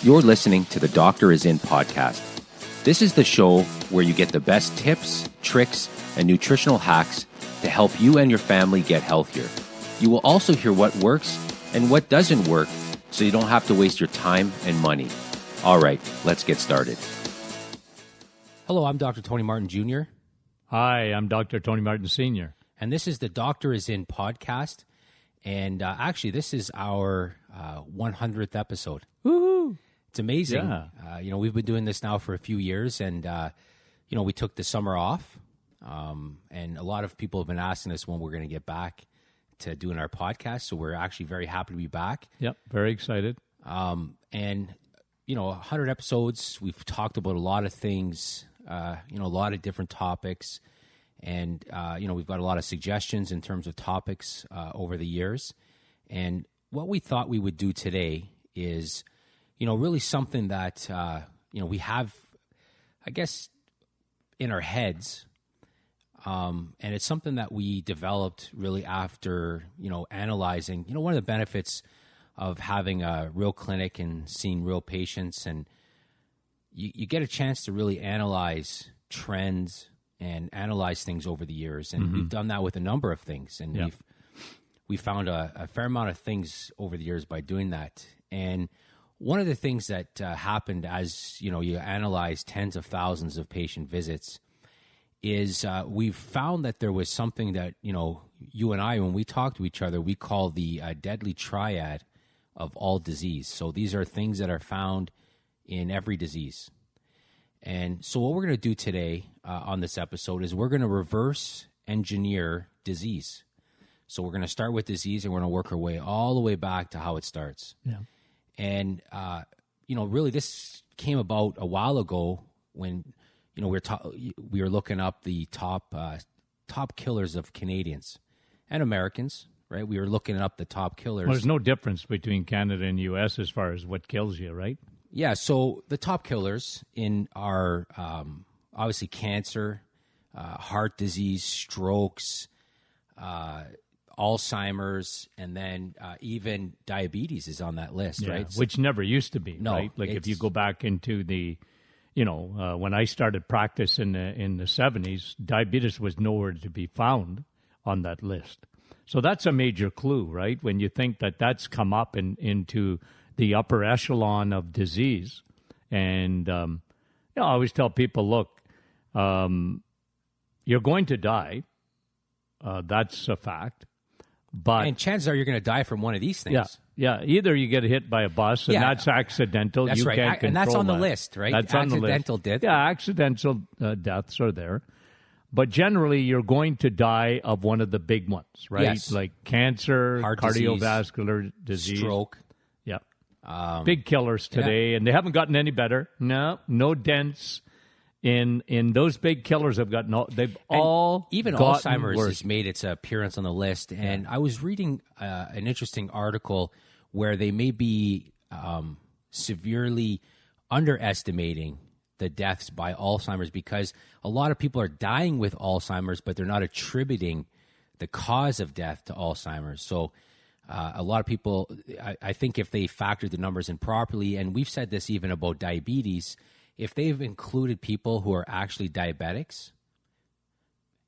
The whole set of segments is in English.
You're listening to the Doctor Is In podcast. This is the show where you get the best tips, tricks, and nutritional hacks to help you and your family get healthier. You will also hear what works and what doesn't work so you don't have to waste your time and money. All right, let's get started. Hello, I'm Dr. Tony Martin Jr. Hi, I'm Dr. Tony Martin Sr. And this is the Doctor Is In podcast. And actually, this is our 100th episode. Woohoo! It's amazing. Yeah. We've been doing this now for a few years, and, we took the summer off. And a lot of people have been asking us when we're going to get back to doing our podcast. So we're actually very happy to be back. Yep, very excited. 100 episodes. We've talked about a lot of things, a lot of different topics. And, we've got a lot of suggestions in terms of topics over the years. And what we thought we would do today is, really something that, we have, I guess, in our heads. And it's something that we developed really after, analyzing, one of the benefits of having a real clinic and seeing real patients. And you get a chance to really analyze trends and analyze things over the years. And we've done that with a number of things. And we found a fair amount of things over the years by doing that. And one of the things that happened as, you analyze tens of thousands of patient visits is we've found that there was something that, you and I, when we talk to each other, we call the deadly triad of all disease. So these are things that are found in every disease. And so what we're going to do today on this episode is we're going to reverse engineer disease. So we're going to start with disease, and we're going to work our way all the way back to how it starts. Yeah. And, really this came about a while ago when, we were looking up the top killers of Canadians and Americans, right? We were looking up the top killers. Well, there's no difference between Canada and U.S. as far as what kills you, right? Yeah, so the top killers in are obviously cancer, heart disease, strokes, Alzheimer's, and then even diabetes is on that list, right? Which never used to be, No, right? Like if you go back into the, when I started practice in the 70s, diabetes was nowhere to be found on that list. So that's a major clue, right? When you think that that's come up into the upper echelon of disease. And, I always tell people, look, you're going to die. That's a fact. And chances are you're going to die from one of these things. Yeah. Either you get hit by a bus, and that's accidental. That's right. Can't control and that's on the that. list, right? That's accidental on the list. death. Yeah, accidental deaths are there. But generally, you're going to die of one of the big ones, right? Yes. Like cancer, heart cardiovascular disease. Stroke. Yeah. Big killers today, and they haven't gotten any better. No dents in those big killers have gotten they've all even gotten Alzheimer's worse. has made its appearance on the list. And I was reading an interesting article where they may be severely underestimating the deaths by Alzheimer's, because a lot of people are dying with Alzheimer's, but they're not attributing the cause of death to Alzheimer's. So a lot of people, I think if they factor the numbers in properly, and we've said this even about diabetes, if they've included people who are actually diabetics,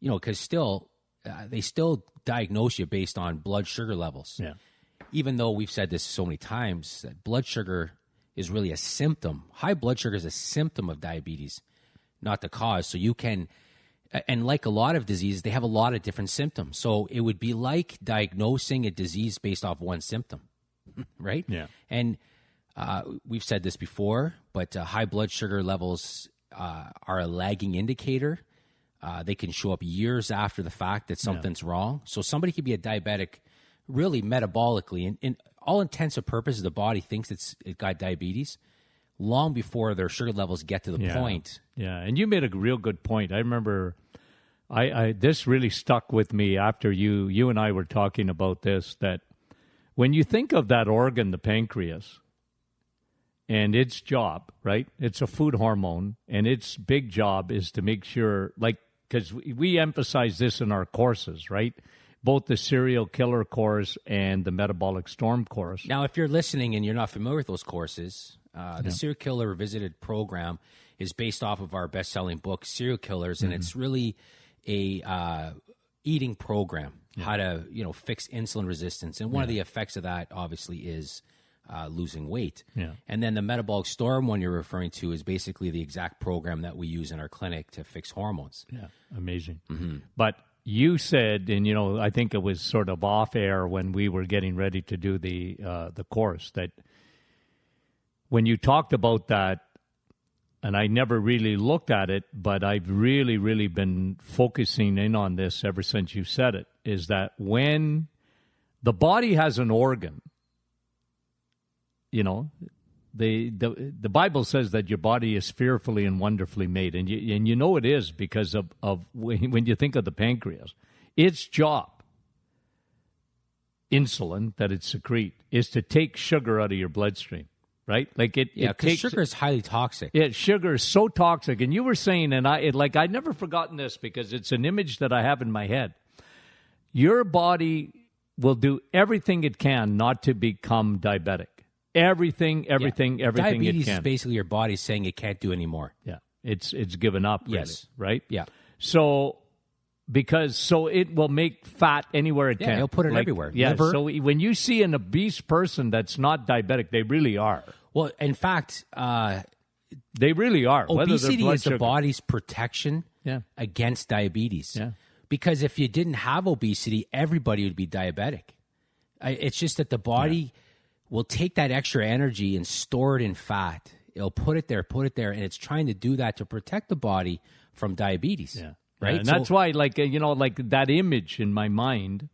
because they still diagnose you based on blood sugar levels. Yeah. Even though we've said this so many times, that blood sugar is really a symptom. High blood sugar is a symptom of diabetes, not the cause. So you can, and like a lot of diseases, they have a lot of different symptoms. So it would be like diagnosing a disease based off one symptom, right? Yeah. And we've said this before, but high blood sugar levels are a lagging indicator. They can show up years after the fact that something's wrong. So somebody could be a diabetic really metabolically, and in all intents and purposes, the body thinks it got diabetes long before their sugar levels get to the point. Yeah, and you made a real good point. I remember I this really stuck with me after you and I were talking about this, that when you think of that organ, the pancreas, and its job, right? It's a food hormone, and its big job is to make sure, like, because we emphasize this in our courses, right? Both the serial killer course and the metabolic storm course. Now, if you're listening and you're not familiar with those courses, The Serial Killer Revisited program is based off of our best-selling book, Serial Killers, and it's really a eating program, how to fix insulin resistance. And one of the effects of that, obviously, is losing weight. Yeah. And then the Metabolic Storm one you're referring to is basically the exact program that we use in our clinic to fix hormones. Yeah, amazing. Mm-hmm. But you said, and I think it was sort of off air when we were getting ready to do the course, that when you talked about that, and I never really looked at it, but I've really, really been focusing in on this ever since you said it, is that when the body has an organ, the Bible says that your body is fearfully and wonderfully made, and it is because of when you think of the pancreas, its job, insulin that it secretes, is to take sugar out of your bloodstream. Right, like because sugar is highly toxic. Yeah, sugar is so toxic, and you were saying, and I'd never forgotten this because it's an image that I have in my head. Your body will do everything it can not to become diabetic. Everything Diabetes it can. is basically your body saying it can't do anymore. Yeah, it's given up. Really, yes, right. Yeah. So it will make fat anywhere it can. It'll put it everywhere. Yeah. Liver. So when you see an obese person that's not diabetic, they really are. Well, in fact, they really are. Obesity is the body's protection against diabetes. Yeah. Because if you didn't have obesity, everybody would be diabetic. It's just that the body will take that extra energy and store it in fat. It'll put it there, and it's trying to do that to protect the body from diabetes. Yeah. Right. And that's why, like that image in my mind.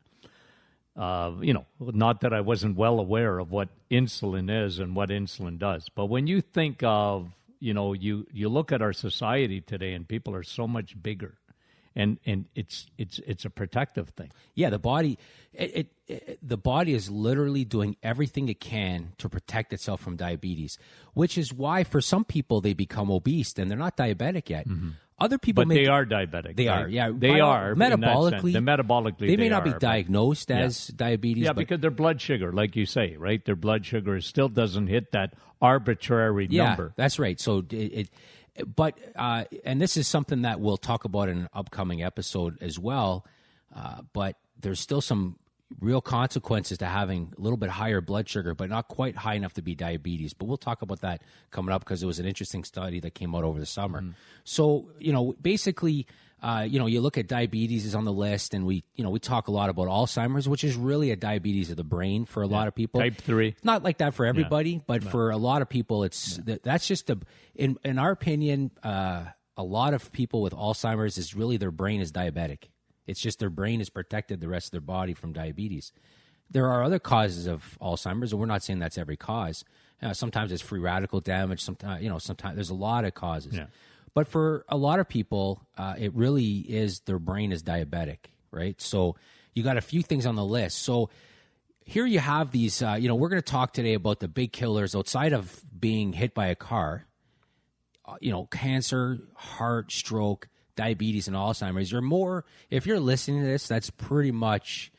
Not that I wasn't well aware of what insulin is and what insulin does, but when you think of, you look at our society today and people are so much bigger, and it's a protective thing. Yeah, the body, the body is literally doing everything it can to protect itself from diabetes, which is why for some people they become obese and they're not diabetic yet. Mm-hmm. Other people, they are diabetic. They right? are, yeah. They are metabolically. They may not be diagnosed as diabetes. Yeah, because their blood sugar, like you say, right? Their blood sugar still doesn't hit that arbitrary number. That's right. So but this is something that we'll talk about in an upcoming episode as well. But there's still some real consequences to having a little bit higher blood sugar, but not quite high enough to be diabetes. But we'll talk about that coming up because it was an interesting study that came out over the summer. Mm. So, basically, you look at diabetes is on the list, and we talk a lot about Alzheimer's, which is really a diabetes of the brain for a lot of people. Type 3. Not like that for everybody, but for a lot of people, that's just in our opinion, a lot of people with Alzheimer's is really their brain is diabetic. It's just their brain is protected the rest of their body from diabetes. There are other causes of Alzheimer's, and we're not saying that's every cause. Sometimes it's free radical damage. Sometimes there's a lot of causes. Yeah. But for a lot of people, it really is their brain is diabetic, right? So you got a few things on the list. So here you have these, we're going to talk today about the big killers outside of being hit by a car, cancer, heart, stroke, diabetes, and Alzheimer's. If you're listening to this, that's pretty much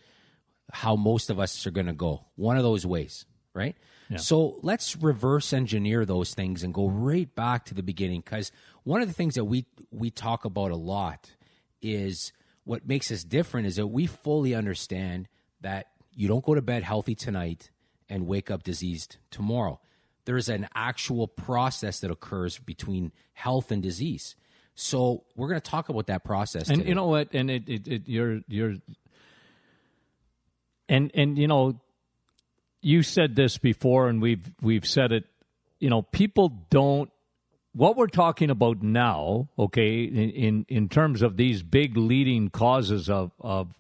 how most of us are going to go. One of those ways, right? Yeah. So let's reverse engineer those things and go right back to the beginning, because one of the things that we talk about a lot is what makes us different is that we fully understand that you don't go to bed healthy tonight and wake up diseased tomorrow. There's an actual process that occurs between health and disease. So we're going to talk about that process today. And you know what? And you said this before, and we've said it. People don't. What we're talking about now, okay, in terms of these big leading causes of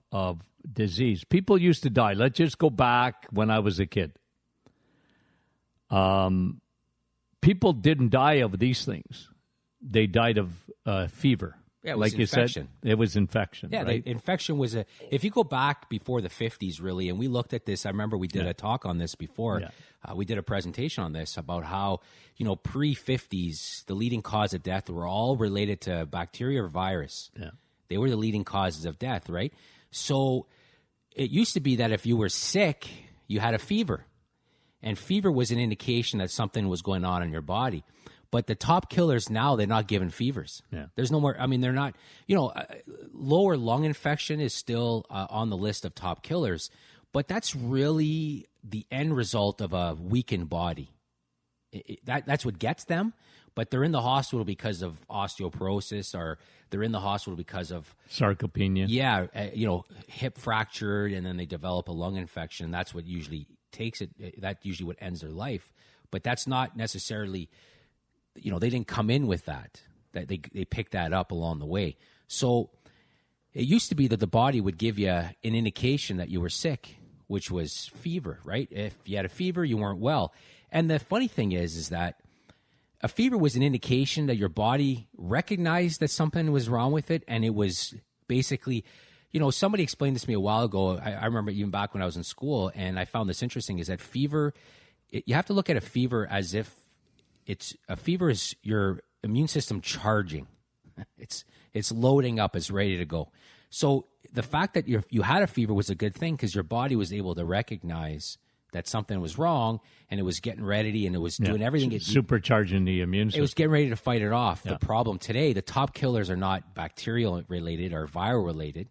disease, people used to die. Let's just go back when I was a kid. People didn't die of these things. They died of fever. Yeah, it was like infection. You said, it was infection. Yeah, right? Infection was if you go back before the 50s, really, and we looked at this. I remember we did a talk on this before. Yeah. We did a presentation on this about how, pre-50s, the leading cause of death were all related to bacteria or virus. Yeah. They were the leading causes of death, right? So it used to be that if you were sick, you had a fever. And fever was an indication that something was going on in your body. But the top killers now, they're not giving fevers. Yeah. There's no more. I mean, they're not, lower lung infection is still on the list of top killers. But that's really the end result of a weakened body. That's what gets them. But they're in the hospital because of osteoporosis, or they're in the hospital because of sarcopenia. Yeah, hip fractured, and then they develop a lung infection. That's what usually takes it. That usually what ends their life. But that's not necessarily, they didn't come in with that. That they picked that up along the way. So it used to be that the body would give you an indication that you were sick, which was fever, right? If you had a fever, you weren't well. And the funny thing is that a fever was an indication that your body recognized that something was wrong with it, and it was basically, somebody explained this to me a while ago. I remember even back when I was in school, and I found this interesting, is that fever, you have to look at a fever as if a fever is your immune system charging. It's loading up, it's ready to go. So the fact that you had a fever was a good thing, because your body was able to recognize that something was wrong, and it was getting ready, and it was doing everything. Supercharging the immune system. It was getting ready to fight it off. Yeah. The problem today, the top killers are not bacterial related or viral related.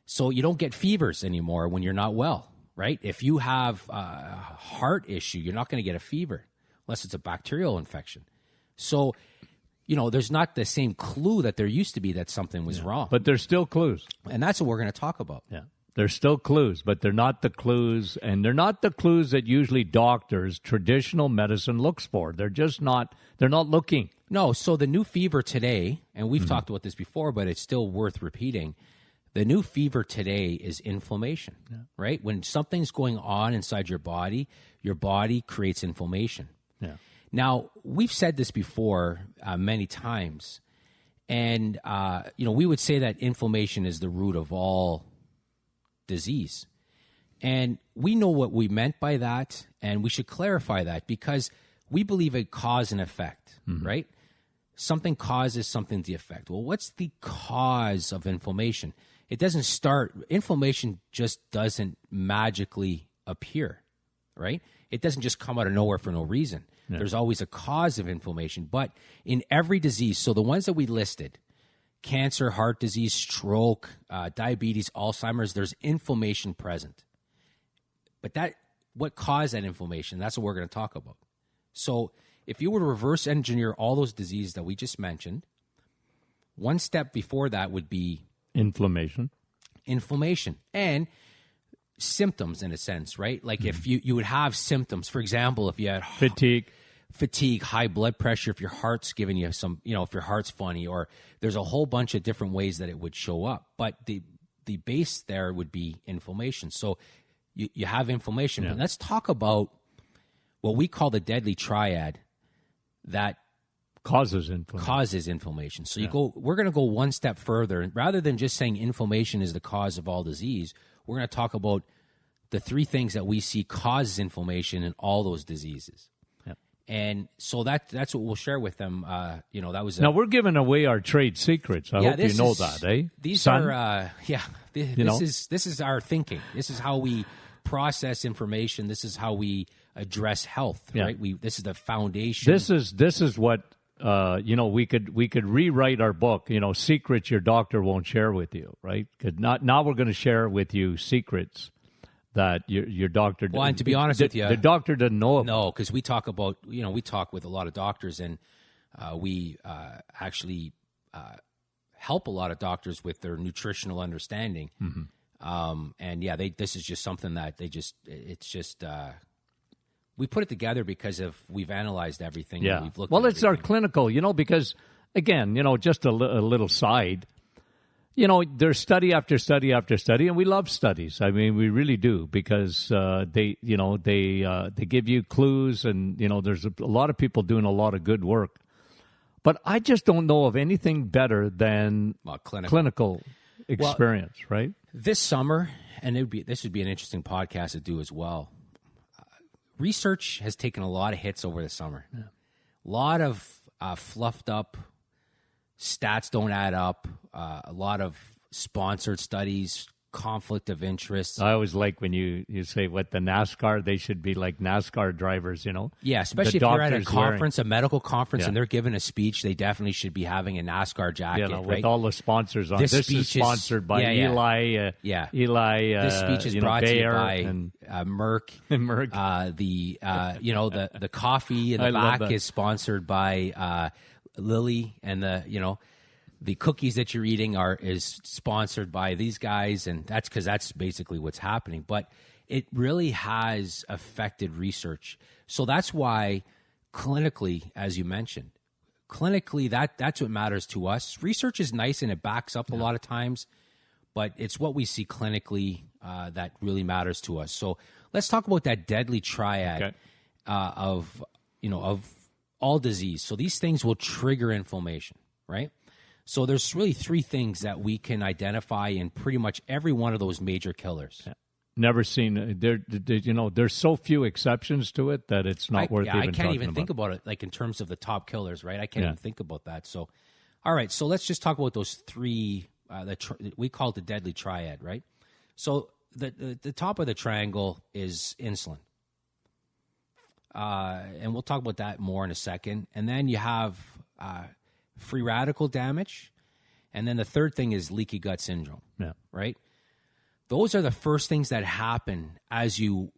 So you don't get fevers anymore when you're not well, right? If you have a heart issue, you're not going to get a fever unless it's a bacterial infection. So, there's not the same clue that there used to be that something was wrong. But there's still clues. And that's what we're going to talk about. Yeah. There's still clues, but they're not the clues, and they're not the clues that usually traditional medicine looks for. They're not looking. No, so the new fever today, and we've talked about this before, but it's still worth repeating. The new fever today is inflammation, right? When something's going on inside your body creates inflammation. Yeah. Now, we've said this before many times, and, we would say that inflammation is the root of all disease. And we know what we meant by that, and we should clarify that, because we believe a cause and effect, right? Something causes something to effect. Well, what's the cause of inflammation? Inflammation just doesn't magically appear, right? It doesn't just come out of nowhere for no reason. Yeah. There's always a cause of inflammation. But in every disease, so the ones that we listed, cancer, heart disease, stroke, diabetes, Alzheimer's, there's inflammation present. But what caused that inflammation? That's what we're going to talk about. So if you were to reverse engineer all those diseases that we just mentioned, one step before that would be inflammation and symptoms, in a sense, right? Like if you would have symptoms, for example, if you had fatigue, high blood pressure, if your heart's giving you some, if your heart's funny, or there's a whole bunch of different ways that it would show up. But the base there would be inflammation. So you have inflammation. Yeah. But let's talk about what we call the deadly triad that causes inflammation. So we're going to go one step further. And rather than just saying inflammation is the cause of all disease, we're going to talk about the three things that we see causes inflammation in all those diseases. And so that's what we'll share with them. That was now we're giving away our trade secrets. I hope you know that, eh? These Son? are this is our thinking. This is how we process information. This is how we address health. Yeah. Right? This is the foundation. This is what we could rewrite our book. Secrets your doctor won't share with you. Right? Now we're going to share with you secrets that your doctor. Well, and to be honest with you, the doctor doesn't know about. No, because we talk about we talk with a lot of doctors, and we actually help a lot of doctors with their nutritional understanding. This is just something that we put it together because we've analyzed everything. Yeah. We've looked. Well, it's our clinical, because again, just a little side. There's study after study after study, and we love studies. I mean, we really do, because they give you clues, and there's a lot of people doing a lot of good work. But I just don't know of anything better than clinical experience, right? This summer, and this would be an interesting podcast to do as well. Research has taken a lot of hits over the summer. Yeah. A lot of fluffed up stats don't add up. A lot of sponsored studies, conflict of interest. I always like when you say what the NASCAR, they should be like NASCAR drivers, you know? Yeah, especially if you're at a doctors conference, a medical conference, and they're giving a speech, they definitely should be having a NASCAR jacket, with right? all the sponsors on. This is sponsored by Eli. Eli. This speech is brought to you Bayer by and Merck. Merck. The coffee in the back is sponsored by Lilly, and the cookies that you're eating is sponsored by these guys, and that's because that's basically what's happening. But it really has affected research. So that's why clinically, as you mentioned, that's what matters to us. Research is nice and it backs up a lot of times, but it's what we see clinically that really matters to us. So let's talk about that deadly triad of all disease. So these things will trigger inflammation, right? So there's really three things that we can identify in pretty much every one of those major killers. Yeah. Never seen there's so few exceptions to it that it's not worth even talking about. I can't even think about it like in terms of the top killers, right? I can't even think about that. So, all right, so let's just talk about those three. We call it the deadly triad, right? So the top of the triangle is insulin, and we'll talk about that more in a second. And then you have free radical damage, and then the third thing is leaky gut syndrome. Yeah, right. Those are the first things that happen as you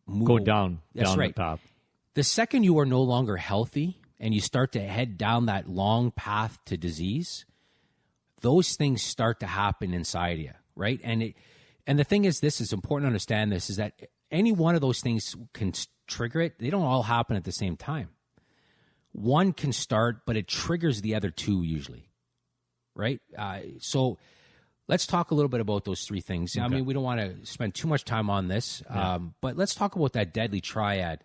go down. That's right. The top. The second you are no longer healthy and you start to head down that long path to disease, those things start to happen inside you, right? And the thing is, this is important to understand. This is that any one of those things can trigger it. They don't all happen at the same time. One can start, but it triggers the other two usually, right? So let's talk a little bit about those three things. Okay. I mean, we don't want to spend too much time on this, but let's talk about that deadly triad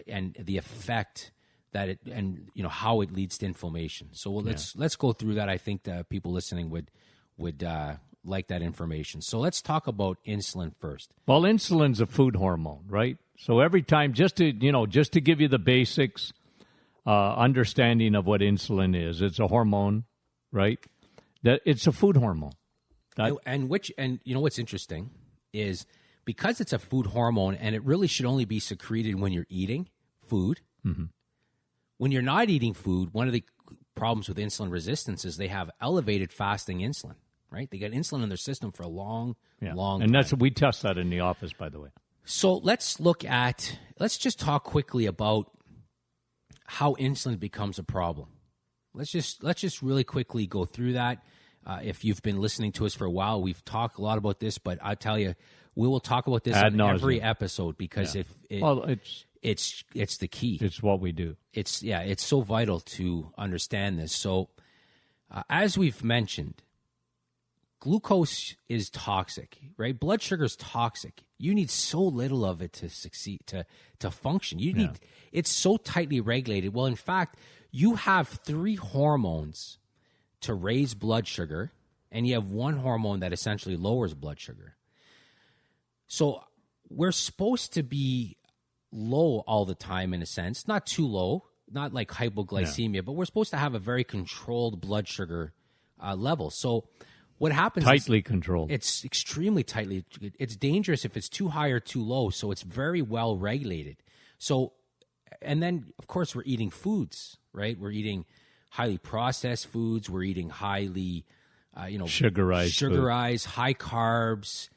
and the effect that it, and how it leads to inflammation. So let's go through that. I think the people listening would like that information. So let's talk about insulin first. Well, insulin's a food hormone, right? So every time, just to give you the basics. Understanding of what insulin is. It's a hormone, right? That it's a food hormone. And what's interesting is because it's a food hormone and it really should only be secreted when you're eating food. Mm-hmm. When you're not eating food, one of the problems with insulin resistance is they have elevated fasting insulin, right? They got insulin in their system for a long time. And we test that in the office, by the way. So let's just talk quickly about how insulin becomes a problem. Let's just really quickly go through that. If you've been listening to us for a while, we've talked a lot about this, but I tell you, we will talk about this in every episode because it's the key. It's what we do. It's so vital to understand this. So, as we've mentioned, glucose is toxic, right? Blood sugar is toxic. You need so little of it to succeed, to function. It's so tightly regulated. Well, in fact, you have three hormones to raise blood sugar, and you have one hormone that essentially lowers blood sugar. So we're supposed to be low all the time in a sense, not too low, not like hypoglycemia, but we're supposed to have a very controlled blood sugar level. So what happens tightly controlled. It's extremely tightly. It's dangerous if it's too high or too low. So it's very well regulated. So, and then of course we're eating foods, right? We're eating highly processed foods. We're eating highly, sugarized, high carbs,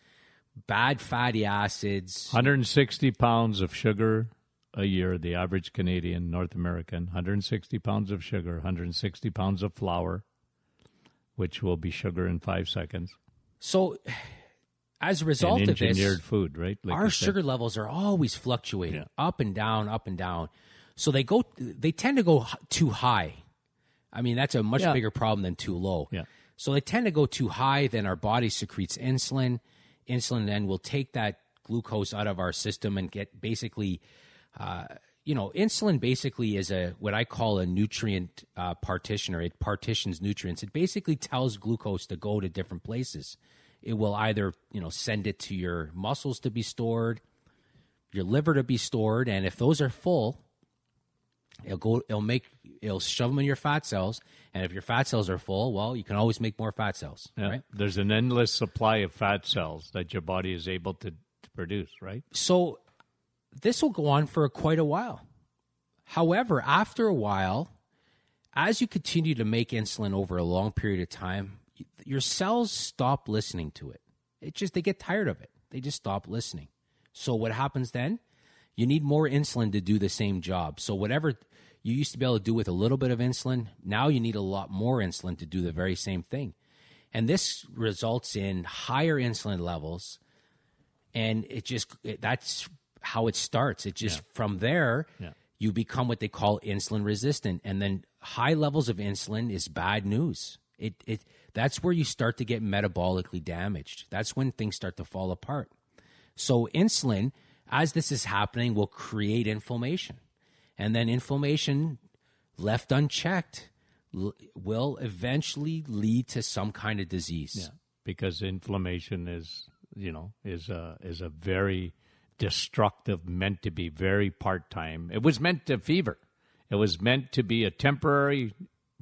bad fatty acids. 160 pounds of sugar a year, the average Canadian, North American. 160 pounds of sugar, 160 pounds of flour, which will be sugar in 5 seconds. So, as a result of this, engineered food, right? Like our sugar levels are always fluctuating, up and down, up and down. So they tend to go too high. I mean, that's a much bigger problem than too low. Yeah. So they tend to go too high. Then our body secretes insulin. Insulin then will take that glucose out of our system and get basically, insulin basically is what I call a nutrient partitioner. It partitions nutrients. It basically tells glucose to go to different places. It will either, send it to your muscles to be stored, your liver to be stored, and if those are full, It'll shove them in your fat cells, and if your fat cells are full, well, you can always make more fat cells. Yeah. Right? There's an endless supply of fat cells that your body is able to produce, right? So this will go on for quite a while. However, after a while, as you continue to make insulin over a long period of time, your cells stop listening to it. They get tired of it. They just stop listening. So what happens then? You need more insulin to do the same job. So whatever you used to be able to do with a little bit of insulin, now you need a lot more insulin to do the very same thing. And this results in higher insulin levels. And that's how it starts. From there, you become what they call insulin resistant. And then high levels of insulin is bad news. That's where you start to get metabolically damaged. That's when things start to fall apart. So insulin, as this is happening, will create inflammation. And then inflammation, left unchecked, will eventually lead to some kind of disease. Yeah, because inflammation is a very destructive, meant to be very part-time. It was meant to fever. It was meant to be a temporary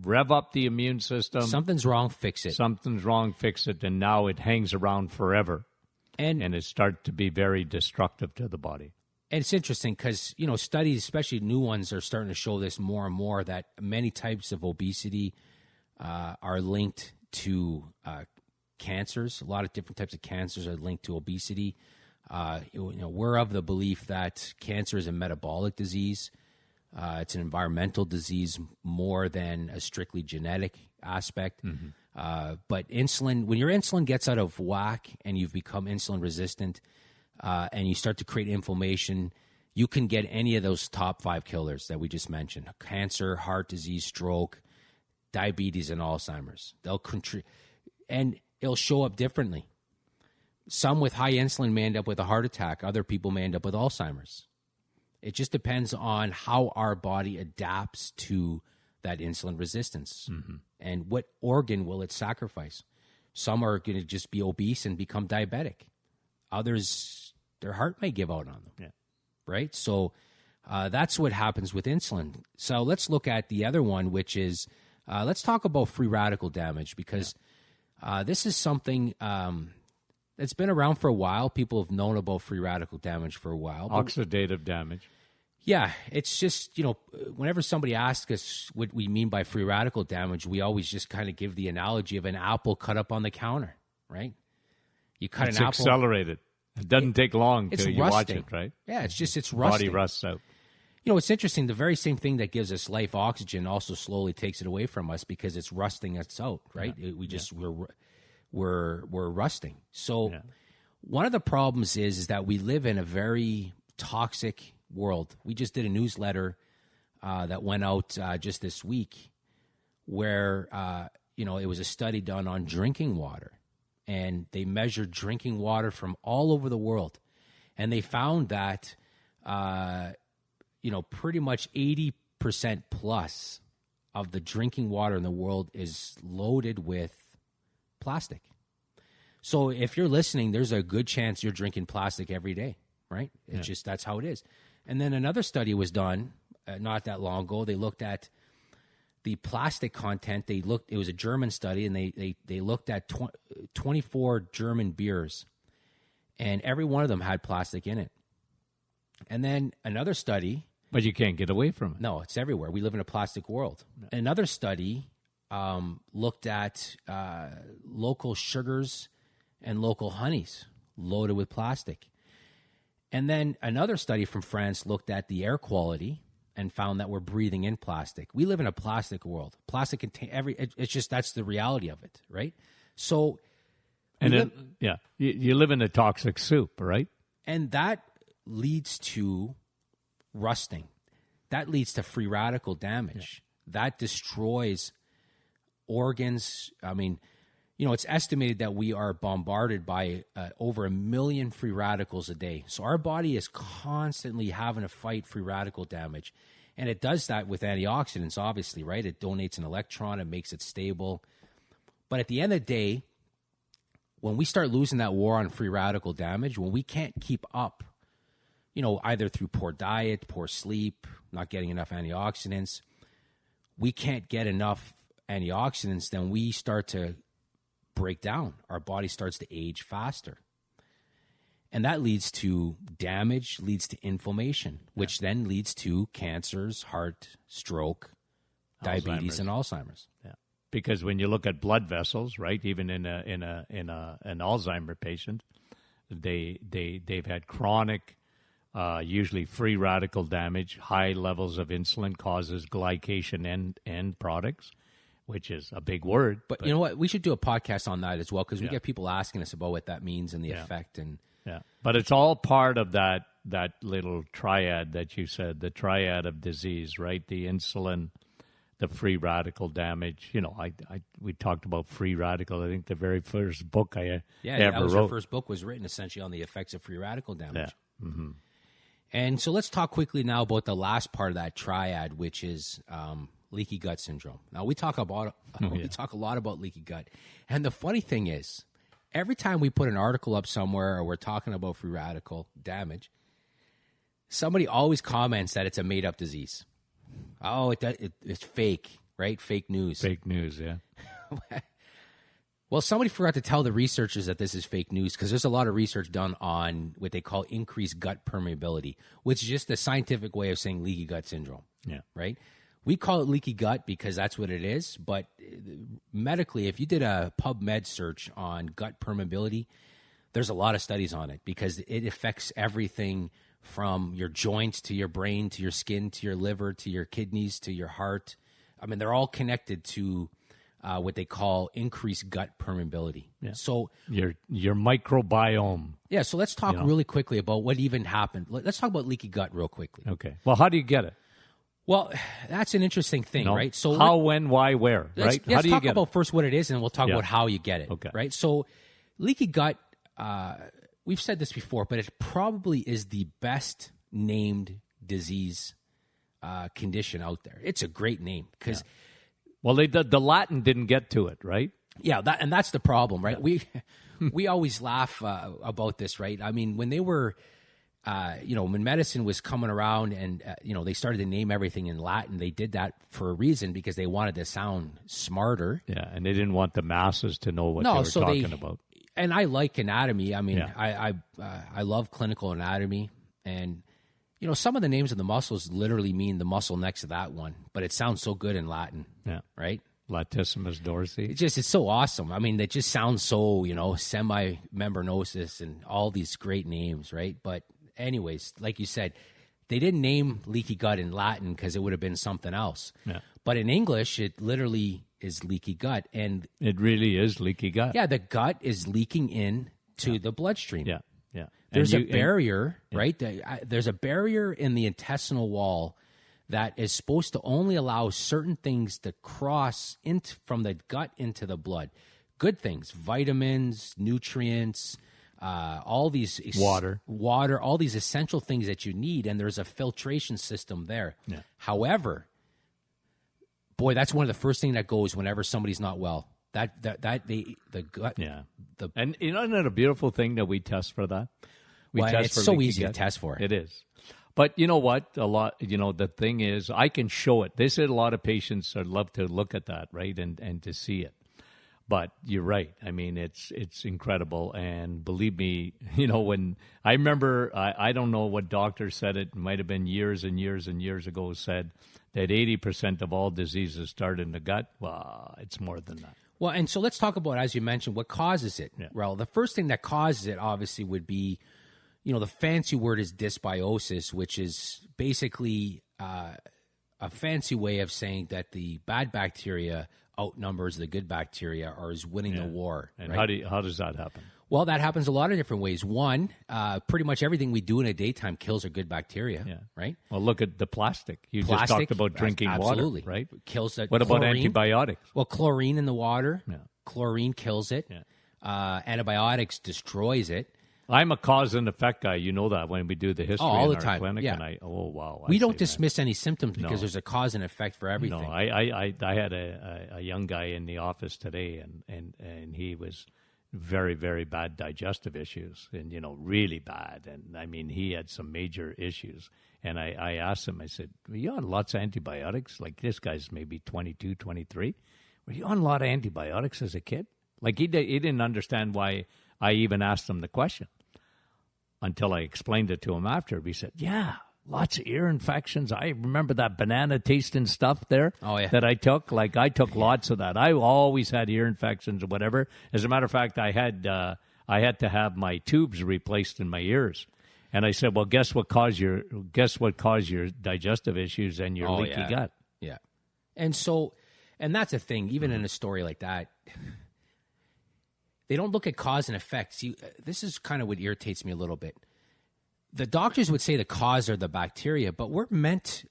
rev up the immune system. Something's wrong, fix it. Something's wrong, fix it. And now it hangs around forever. And it starts to be very destructive to the body. And it's interesting because, studies, especially new ones, are starting to show this more and more, that many types of obesity are linked to cancers. A lot of different types of cancers are linked to obesity. We're of the belief that cancer is a metabolic disease. It's an environmental disease more than a strictly genetic aspect. Mm-hmm. But insulin, when your insulin gets out of whack and you've become insulin resistant and you start to create inflammation, you can get any of those top 5 killers that we just mentioned: cancer, heart disease, stroke, diabetes, and Alzheimer's. And it'll show up differently. Some with high insulin may end up with a heart attack. Other people may end up with Alzheimer's. It just depends on how our body adapts to that insulin resistance. Mm-hmm. And what organ will it sacrifice. Some are going to just be obese and become diabetic. Others, their heart may give out on them. Yeah. Right? So that's what happens with insulin. So let's look at the other one, which is, let's talk about free radical damage, because this is something it's been around for a while. People have known about free radical damage for a while. Oxidative damage. Yeah, it's just, whenever somebody asks us what we mean by free radical damage, we always just kind of give the analogy of an apple cut up on the counter, right? You cut an apple. It's accelerated. It doesn't take long till you watch it, right? Yeah, it's rusting. Body rusts out. It's interesting. The very same thing that gives us life, oxygen, also slowly takes it away from us because it's rusting us out, right? Yeah. We're rusting. So one of the problems is that we live in a very toxic world. We just did a newsletter that went out just this week where, it was a study done on drinking water. And they measured drinking water from all over the world. And they found that, pretty much 80% plus of the drinking water in the world is loaded with plastic. So if you're listening, there's a good chance you're drinking plastic every day, right? It's just, that's how it is. And then another study was done not that long ago. They looked at the plastic content. It was a German study, and they looked at 24 German beers, and every one of them had plastic in it. And then another study. But you can't get away from it. No, it's everywhere. We live in a plastic world. No. Another study looked at local sugars and local honeys loaded with plastic. And then another study from France looked at the air quality and found that we're breathing in plastic. We live in a plastic world. Plastic it's just, that's the reality of it, right? So, you live in a toxic soup, right? And that leads to rusting. That leads to free radical damage. Yeah. That destroys organs. I mean, it's estimated that we are bombarded by over 1 million free radicals a day. So our body is constantly having to fight free radical damage. And it does that with antioxidants, obviously, right? It donates an electron. It makes it stable. But at the end of the day, when we start losing that war on free radical damage, when we can't keep up, either through poor diet, poor sleep, not getting enough antioxidants. We can't get enough antioxidants, then we start to break down. Our body starts to age faster. And that leads to damage, leads to inflammation, which then leads to cancers, heart, stroke, diabetes, and Alzheimer's. Yeah. Because when you look at blood vessels, right, even in an Alzheimer patient, they've had chronic, usually free radical damage. High levels of insulin causes glycation end products, which is a big word. But you know what? We should do a podcast on that as well, because we get people asking us about what that means and the effect. And but it's all part of that little triad that you said, the triad of disease, right? The insulin, the free radical damage. You know, we talked about free radical. I think the very first book I ever wrote. Your first book was written essentially on the effects of free radical damage. Yeah. Mm-hmm. And so let's talk quickly now about the last part of that triad, which is leaky gut syndrome. Now we talk a lot about leaky gut, and the funny thing is, every time we put an article up somewhere or we're talking about free radical damage, somebody always comments that it's a made-up disease. Oh, it's fake, right? Fake news. Fake news, yeah. Well, somebody forgot to tell the researchers that this is fake news, because there's a lot of research done on what they call increased gut permeability, which is just the scientific way of saying leaky gut syndrome. Yeah. Right? We call it leaky gut because that's what it is, but medically, if you did a PubMed search on gut permeability, there's a lot of studies on it, because it affects everything from your joints to your brain to your skin to your liver to your kidneys to your heart. I mean, they're all connected to what they call increased gut permeability. Yeah. So your microbiome. Yeah, so let's talk really quickly about what even happened. Let's talk about leaky gut real quickly. Okay. Well, how do you get it? Well, that's an interesting thing, right? So how, when, why, where, right? Let's how do you talk get about first what it is, and we'll talk about how you get it, okay. Right? So leaky gut, we've said this before, but it probably is the best named disease condition out there. It's a great name because... Yeah. Well, the Latin didn't get to it, right? Yeah, and that's the problem, right? Yeah. We always laugh about this, right? I mean, when they were... when medicine was coming around and, they started to name everything in Latin, they did that for a reason, because they wanted to sound smarter. Yeah, and they didn't want the masses to know what they were talking about. And I like anatomy. I mean, I love clinical anatomy. And, some of the names of the muscles literally mean the muscle next to that one, but it sounds so good in Latin. Yeah. Right? Latissimus dorsi. It's so awesome. I mean, it just sounds so, semi-membranosus and all these great names, right? But anyways, like you said, they didn't name leaky gut in Latin because it would have been something else. Yeah. But in English, it literally is leaky gut. And it really is leaky gut. Yeah, the gut is leaking in to the bloodstream. Yeah, yeah. There's a barrier, right? There's a barrier in the intestinal wall that is supposed to only allow certain things to cross from the gut into the blood. Good things, vitamins, nutrients, all these water, all these essential things that you need, and there's a filtration system there. Yeah. However, boy, that's one of the first things that goes whenever somebody's not well. The gut. Yeah. And isn't it a beautiful thing that we test for that? It's so easy to test for it. It is. But you know what? The thing is, I can show it. They said a lot of patients would love to look at that, right, and to see it. But you're right. I mean, it's incredible. And believe me, when I remember, I don't know what doctor said it might have been years and years and years ago, said that 80% of all diseases start in the gut. Well, it's more than that. Well, and so let's talk about, as you mentioned, what causes it. Yeah. Well, the first thing that causes it, obviously, would be, the fancy word is dysbiosis, which is basically a fancy way of saying that the bad bacteria outnumbers the good bacteria or is winning the war. And right? how does that happen? Well, that happens a lot of different ways. One, pretty much everything we do in a daytime kills our good bacteria, right? Well, look at the plastic. You just talked about drinking absolutely. Water, right? Kills that. What chlorine. About antibiotics? Well, chlorine in the water, yeah. Chlorine kills it. Yeah. Antibiotics destroys it. I'm a cause and effect guy. You know that when we do the history all the in our time. clinic. Yeah. And wow. We don't dismiss any symptoms because there's a cause and effect for everything. No, I had a young guy in the office today, and he was very, very bad digestive issues, and, really bad. And I mean, he had some major issues. And I asked him, I said, were you on lots of antibiotics? Like, this guy's maybe 22, 23. Were you on a lot of antibiotics as a kid? Like, he didn't understand why I even asked him the question until I explained it to him after. He said, yeah, lots of ear infections. I remember that banana tasting stuff there that I took. Like, I took lots of that. I always had ear infections or whatever. As a matter of fact, I had to have my tubes replaced in my ears. And I said, well, guess what caused your digestive issues and your leaky gut? Yeah. And that's the thing, even in a story like that, they don't look at cause and effect. See, this is kind of what irritates me a little bit. The doctors would say the cause are the bacteria, but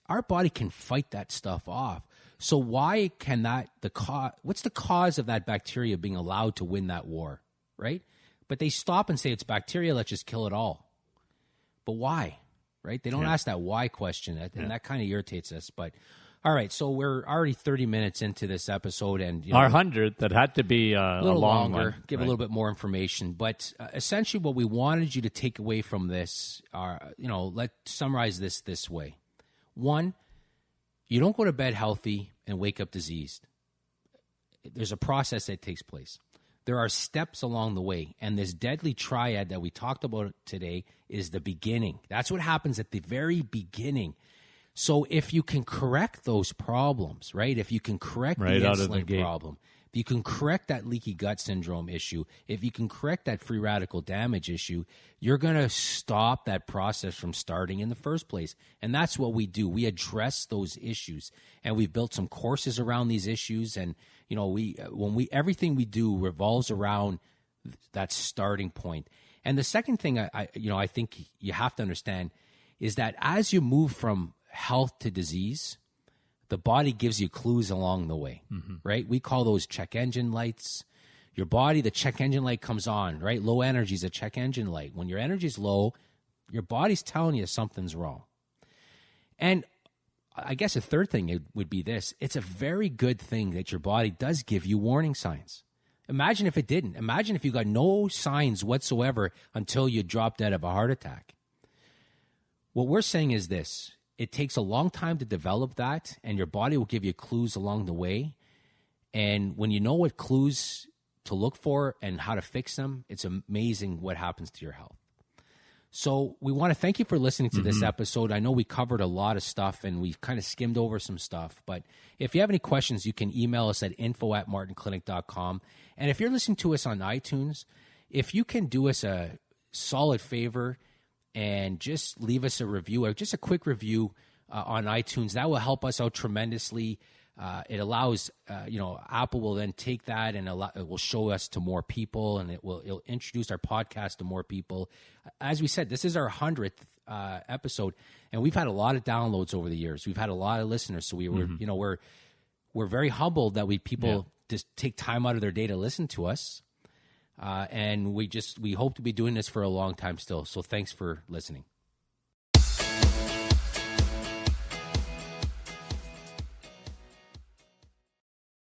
our body can fight that stuff off. So why can what's the cause of that bacteria being allowed to win that war, right? But they stop and say it's bacteria, let's just kill it all. But why, right? They don't ask that why question, and that kind of irritates us. But all right, so we're already 30 minutes into this episode, and our 100th that had to be a little long longer, one, give a little bit more information. But essentially, what we wanted you to take away from this are, let's summarize this way: 1, you don't go to bed healthy and wake up diseased. There's a process that takes place. There are steps along the way, and this deadly triad that we talked about today is the beginning. That's what happens at the very beginning. So if you can correct those problems, right? If you can correct the insulin problem, if you can correct that leaky gut syndrome issue, if you can correct that free radical damage issue, you're going to stop that process from starting in the first place. And that's what we do. We address those issues, and we've built some courses around these issues. And everything we do revolves around that starting point. And the second thing I think you have to understand is that as you move from health to disease, the body gives you clues along the way, right? We call those check engine lights. Your body, the check engine light comes on, right? Low energy is a check engine light. When your energy is low, your body's telling you something's wrong. And I guess a third thing would be this. It's a very good thing that your body does give you warning signs. Imagine if it didn't. Imagine if you got no signs whatsoever until you dropped dead of a heart attack. What we're saying is this. It takes a long time to develop that, and your body will give you clues along the way. And when you know what clues to look for and how to fix them, it's amazing what happens to your health. So we want to thank you for listening to this episode. I know we covered a lot of stuff, and we've kind of skimmed over some stuff. But if you have any questions, you can email us at info@martinclinic.com. And if you're listening to us on iTunes, if you can do us a solid favor and just leave us a review, or just a quick review on iTunes, that will help us out tremendously. It allows, Apple will then take that and it will show us to more people, and it'll introduce our podcast to more people. As we said, this is our 100th episode, and we've had a lot of downloads over the years. We've had a lot of listeners, so we're very humbled that people just take time out of their day to listen to us. And we hope to be doing this for a long time still. So thanks for listening.